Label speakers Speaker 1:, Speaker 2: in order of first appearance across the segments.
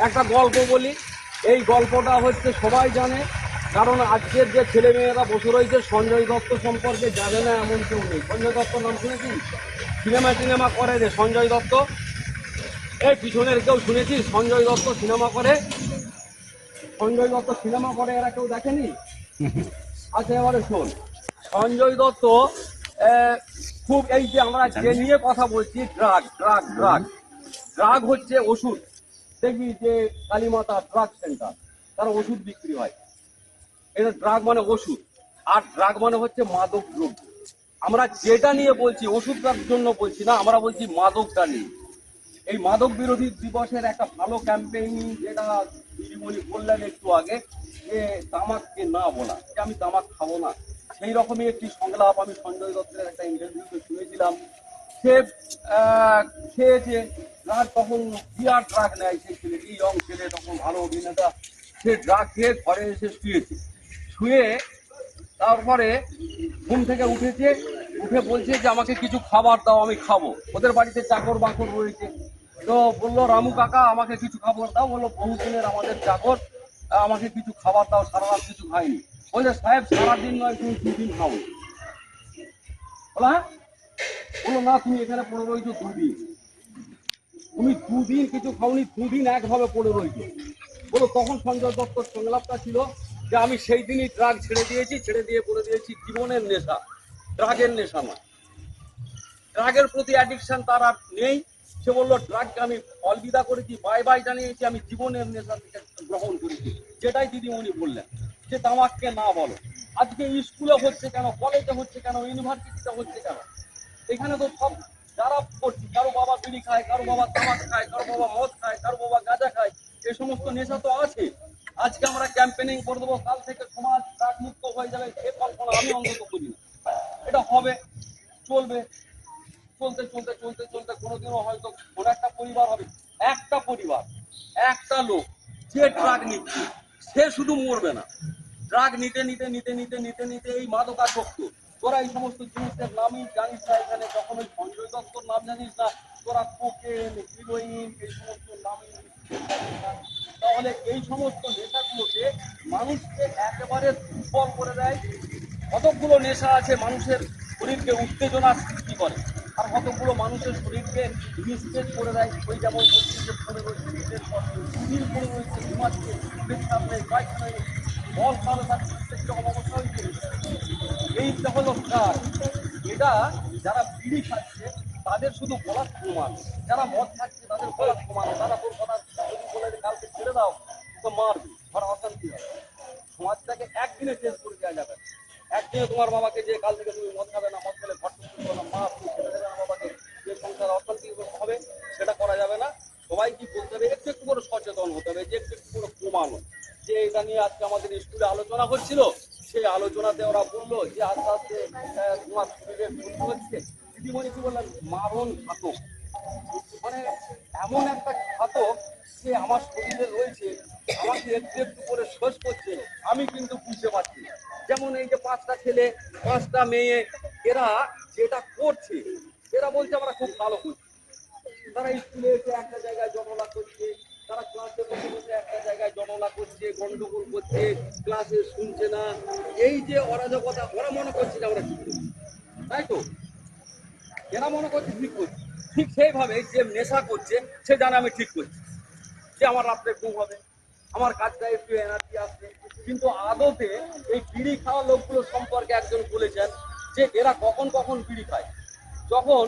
Speaker 1: একটা গল্প বলি। এই গল্পটা হচ্ছে সবাই জানে, কারণ আজকের যে ছেলেমেয়েরা বসে রয়েছে সঞ্জয় দত্ত সম্পর্কে জানে না এমন কেউ নেই। সঞ্জয় দত্ত নাম শুনেছি? সিনেমা করে রে সঞ্জয় দত্ত। এই পিছনের কেউ শুনেছিস সঞ্জয় দত্ত সিনেমা করে? সঞ্জয় দত্ত সিনেমা করে এরা কেউ দেখেনি? আচ্ছা এবারে শোন, সঞ্জয় দত্ত খুব, এই যে আমরা যে নিয়ে কথা বলছি, ড্রাগ ড্রাগ ড্রাগ ড্রাগ হচ্ছে ওষুধ। দেখবি যে কালীমাতা ড্রাগ সেন্টার, তারা ওষুধ বিক্রি হয়। এটা ড্রাগ মানে ওষুধ, আর ড্রাগ মানে হচ্ছে মাদক দ্রব্য। আমরা যেটা নিয়ে বলছি ওষুধটার জন্য বলছি না, আমরা বলছি মাদকটা নিয়ে। এই মাদক বিরোধী দিবসের একটা ভালো ক্যাম্পেইনিং যেটা দিদিমণি বললেন একটু আগে, যে তামাককে না বলা, যে আমি তামাক খাবো না, সেই রকমই একটি সংলাপ আমি সঞ্জয় দত্তের একটা ইন্টারভিউতে শুনেছিলাম। সে খেয়েছে ড্রাগ, তখন বিয়ার ড্রাগ নেয় সেই ছেলেটি, ইয়ং ছেলে, তখন ভালো অভিনেতা। সে ড্রাগ খেয়ে ঘরে এসে শুয়েছে। শুয়ে তারপরে ঘুম থেকে উঠেছে, উঠে বলছে যে আমাকে কিছু খাবার দাও, আমি খাবো। ওদের বাড়িতে চাকর বাকর রয়েছে, তো বললো রামু কাকা আমাকে কিছু খাবার দাও। বললো বহুদিনের আমাদের চাকর, আমাকে কিছু খাবার দাও, সারা রাত কিছু খাইনি। বলছে সাহেব সারাদিন নয়, তুমি 2 দিন খাও। বলো হ্যাঁ? বললো না, তুমি এখানে পড়ে রয়েছো 2 দিন, তুমি 2 দিন কিছু খাওনি, 2 দিন একভাবে পড়ে রয়েছো। বলো তখন সঞ্জয় দত্তর সংলাপটা ছিল যে আমি সেই দিনই ড্রাগ ছেড়ে দিয়েছি, ছেড়ে দিয়ে করে দিয়েছি জীবনের নেশা, ড্রাগের নেশা নয়। ড্রাগের প্রতি অ্যাডিকশন তার আর নেই। সে বললো ড্রাগকে আমি অলবিদা করেছি, বাই বাই জানিয়েছি, আমি জীবনের নেশা থেকে গ্রহণ করেছি। যেটাই দিদিমণি বললেন যে তামাককে না বলো। আজকে স্কুলে হচ্ছে কেন, কলেজে হচ্ছে কেন, ইউনিভার্সিটিতে হচ্ছে কেন? এখানে তো সব যারা করছি, কারো বাবা বিড়ি খায়, কারো বাবা তামাক খায়, কারো বাবা মদ খায়, কারো বাবা গাঁজা খায়, এই সমস্ত নেশা তো আছে। আজকে আমরা ক্যাম্পেনিং করে দেবো, কাল থেকে সমাজ ড্রাগ মুক্ত হয়ে যাবে, সে কল্পনা আমি অন্তত করি না। এটা হবে, চলবে, চলতে চলতে চলতে চলতে কোনোদিনও হয়তো কোনো একটা পরিবার হবে, একটা পরিবার, একটা লোক যে ড্রাগ নিচ্ছে, সে শুধু মরবে না। ড্রাগ নিতে নিতে নিতে নিতে নিতে নিতে এই মাদকাসক্ত, তোরা এই সমস্ত জিনিসের নামই জানিস না। এখানে যখন ওই সঞ্জয় দত্তর নাম জানিস না, তোরা কোকেন, হিরোইন, এই সমস্ত নামই জানিস না। তাহলে এই সমস্ত নেশাগুলোকে মানুষকে একেবারে দুর্বল করে দেয়। কতকগুলো নেশা আছে মানুষের শরীরকে উত্তেজনা সৃষ্টি করে, আর কতকগুলো মানুষের শরীরকে নিস্তেজ করে দেয়। ওই যেমন পড়ে রয়েছে, নিজের সুনীল পড়ে রয়েছে, ঘুমাচ্ছে, পেশাব নেই, পায়খানা নেই, বল তাহলে তার প্রত্যেকটা অবস্থা হয়েছে। এইটা হলো কাজ। এটা যারা বিড়ি খাচ্ছে তাদের শুধু বলার সমান, যারা মদ খাচ্ছে তাদের বলার সমান। তারা তোর কথা যদি বলে যে কালকে ছেড়ে দাও, তো মারবে, ধর অশান্তি হবে। সমাজটাকে একদিনে চেঞ্জ করে দেওয়া যাবে। একদিনে তোমার বাবাকে যে কাল থেকে তুমি মদ খাবে না, মদ খেলে ঘর করবে না, মা তুমি ছেড়ে দেবে না বাবাকে, যে সংসার অশান্তি হবে, সেটা করা যাবে না। সবাই কি বলতে হবে, একটু একটু করে সচেতন হতে হবে, যে একটু একটু করে কমানো। যে এটা নিয়ে আজকে আমাদের স্কুলে আলোচনা হচ্ছিল, সেই আলোচনাতে ওরা বললো যে আস্তে আস্তে তোমার শরীরের ক্ষতি হচ্ছে। দিদিমণি কি বললেন, মারণ ঘাতক, মানে এমন একটা ঘাতক যে আমার শরীরে রয়েছে, আমাকে একটু একটু করে শেষ করছে, আমি কিন্তু বুঝতে পারছি। যেমন এই যে 5টা ছেলে 5টা মেয়ে, এরা যেটা করছে, এরা বলছে আমরা খুব ভালো করছি। তারা স্কুলে এসে একটা জায়গায় জটলা করছে, তারা ক্লাসে বসে বসে একটা জায়গায় জটলা করছে, গন্ডগোল করছে, ক্লাসে শুনছে না। এই যে অরাজকতা, ওরা মনে করছে যে আমরা ঠিক করছি, তাই তো? এরা মনে করছে ঠিক করছে। ঠিক সেইভাবে যে নেশা করছে সে জানে আমি ঠিক করছি, যে আমার রাত্রে ঘুম হবে, আমার কাজটা একটু এনার্জি আসবে। কিন্তু আদতে এই বিড়ি খাওয়া লোকগুলো সম্পর্কে একজন বলেছেন যে এরা কখন কখন বিড়ি খায়, যখন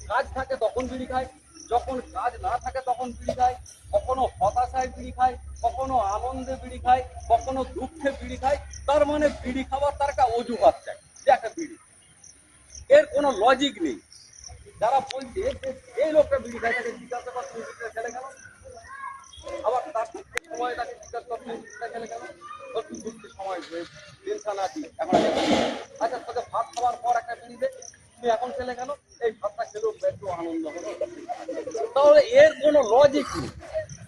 Speaker 1: কাজ থাকে তখন বিড়ি খায়, যখন কাজ না থাকে তখন বিড়ি খায়, কখনো হতাশায় বিড়ি খায়, কখনো আনন্দে বিড়ি খায়, কখনো দুঃখে বিড়ি খায়। তার মানে বিড়ি খাবার তার একটা অজুহাত চাই যে একটা বিড়ি, এর কোনো লজিক নেই। যারা বলছে যে এই লোকটা বিড়ি খায়, তাকে জিজ্ঞাসা করতে বিড়িটা খেলে কেন, আবার তার সময় তাকে জিজ্ঞাসা করতে বিড়িটা খেলে কেন, একটু ঘুরতে সময় টেনশন আছি এখন। আচ্ছা তোকে ভাত খাওয়ার পর একটা বিড়ি দে, তুমি এখন খেলে কেন, এই ভাতটা খেলেও একটু আনন্দ হলো। তাহলে এর কোনো লজিক নেই,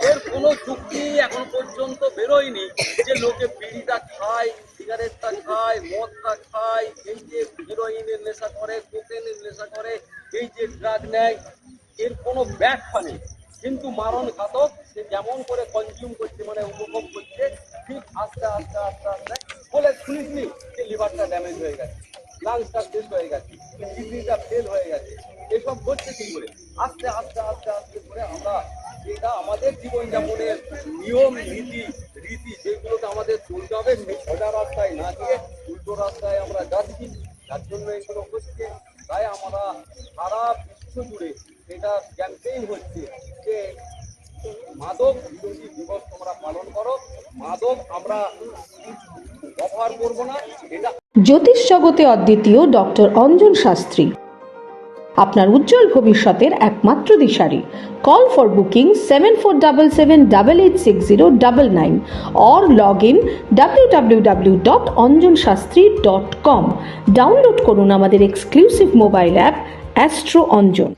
Speaker 1: এর কোনো যুক্তি এখন পর্যন্ত বেরোয়নি যে লোকে বিড়িটা খায়, সিগারেটটা খায়, মদটা খায়, এই যে হিরোইনের নেশা করে, কোকেনের নেশা করে, এই যে ড্রাগ নেয়, এর কোনো ব্যাখ্যা নেই। কিন্তু মারণ ঘাতক, সে যেমন করে কনজিউম করছে মানে উপভোগ করছে, ঠিক আস্তে আস্তে আস্তে আস্তে বলে শুনিসনি যে লিভারটা ড্যামেজ হয়ে গেছে, লাংসটা শেষ হয়ে গেছে, কিডনিটা ফেল হয়ে গেছে। এসব হচ্ছে কি করে? আস্তে আস্তে আস্তে আস্তে করে আমরা এটা আমাদের জীবনযাপনের নিয়ম রীতি যেগুলোতে আমাদের চলতে হবে, সেই সোজা রাস্তায় না গিয়ে উল্টো রাস্তায় আমরা যাচ্ছি। যার জন্য এগুলো হচ্ছে। তাই আমরা সারা বিশ্ব জুড়ে এটা ক্যাম্পেইন হচ্ছে যে মাদক বিরোধী দিবস তোমরা পালন করো, মাদক আমরা ব্যবহার করবো না। এটা
Speaker 2: জ্যোতিষ জগতে অদ্বিতীয় ডক্টর অঞ্জন শাস্ত্রী, আপনার উজ্জ্বল ভবিষ্যতের একমাত্র দিশারি। Call for booking 7477886099 or log in www.anjanshastri.com। Download করুন আমাদের exclusive mobile app astro Anjan.